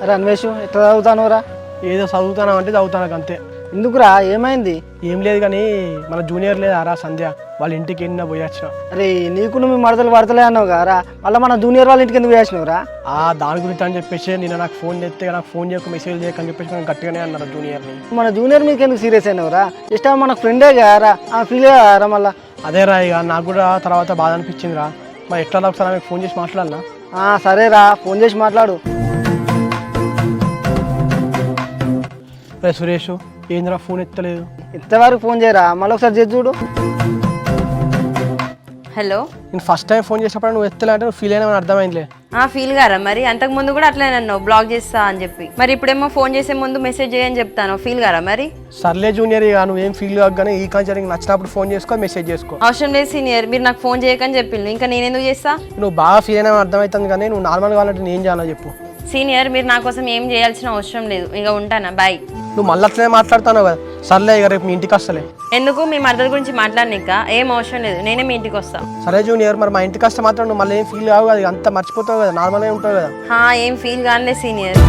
అరే అన్వేష్ ఎట్లా చదువుతానురా? ఏదో చదువుతాను అంటే చదువుతాను అంతే. ఎందుకురా ఏమైంది? ఏం లేదు కానీ మన జూనియర్ లేదా రా సంధ్య వాళ్ళ ఇంటికి ఎన్న పోయొచ్చిన. అరే నీకు మీ మడతలు పడతలే అన్నావు కదరా, మళ్ళీ మన జూనియర్ వాళ్ళ ఇంటికి ఎందుకు వేసినావురా? దాని గురించి అని చెప్పేసి నేను నాకు ఫోన్ చేస్తే నాకు ఫోన్ చేయక మెసేజ్ చేయకని చెప్పేసి నేను గట్టిగానే అన్నారు జూనియర్ని. మన జూనియర్ మీకు ఎందుకు సీరియస్ అయినావురా? జస్ట్ మనకు ఫ్రెండే కదరా, ఫీల్ కారా మళ్ళా? అదే రా, ఇక నాకు కూడా తర్వాత బాధ అనిపించింది రా. మరి ఎట్లా ఒకసారి మీకు ఫోన్ చేసి మాట్లాడాలన్నా? సరేరా, ఫోన్ చేసి మాట్లాడు. రే సురేష్, ఏందిరా ఫోన్ ఎత్తలేదు? ఇంతవరకు ఫోన్ చేయరా, మళ్ళీ ఒకసారి చేసి చూడు. హలో, నేను ఫస్ట్ టైం ఫోన్ చేసినప్పుడు నువ్వు ఎత్తలే అంటే నువ్వు ఫీల్ అయినా అర్థమైందిలే. ఫీల్ గారా? మరి అంతకు ముందు కూడా అట్లనే అన్నావు బ్లాక్ చేస్తా అని చెప్పి. మరి ఇప్పుడేమో ఫోన్ చేసే ముందు మెసేజ్ చేయని చెప్తాను, ఫీల్ గారా? మరి సర్లే జూనియర్, ఇక నువ్వేం ఫీల్ కాగానే ఈ కాన్సర్ నచ్చినప్పుడు ఫోన్ చేసుకో, మెసేజ్ చేసుకో. అవసరం లేదు సీనియర్, మీరు నాకు ఫోన్ చేయకని చెప్పిండు, ఇంకా నేనెందుకు చేస్తా? నువ్వు బాగా ఫీల్ అయినా అర్థమవుతుంది కానీ నువ్వు నార్మల్ కావాలంటే నేను ఏం చేయాలో చెప్పు. సీనియర్, మీరు నా కోసం ఏం చేయాల్సిన అవసరం లేదు, ఇక ఉంటానా, బాయ్. నువ్వు మళ్ళీ అట్లనే మాట్లాడుతున్నావు కదా. సర్లే, ఇక రేపు మీ ఇంటికి వస్తలే. ఎందుకు? మీ మరదల గురించి మాట్లాడనిక ఏం అవసరం లేదు, నేనే మీ ఇంటికి వస్తా. సరే జూనియర్, మరి మా ఇంటికి వస్తే మాత్రం నువ్వు మళ్ళీ ఏం ఫీల్ కావు కదా, అంతా మర్చిపోతావు కదా, నార్మల్గా ఉంటావు కదా. ఏం ఫీల్ కానిలే సీనియర్.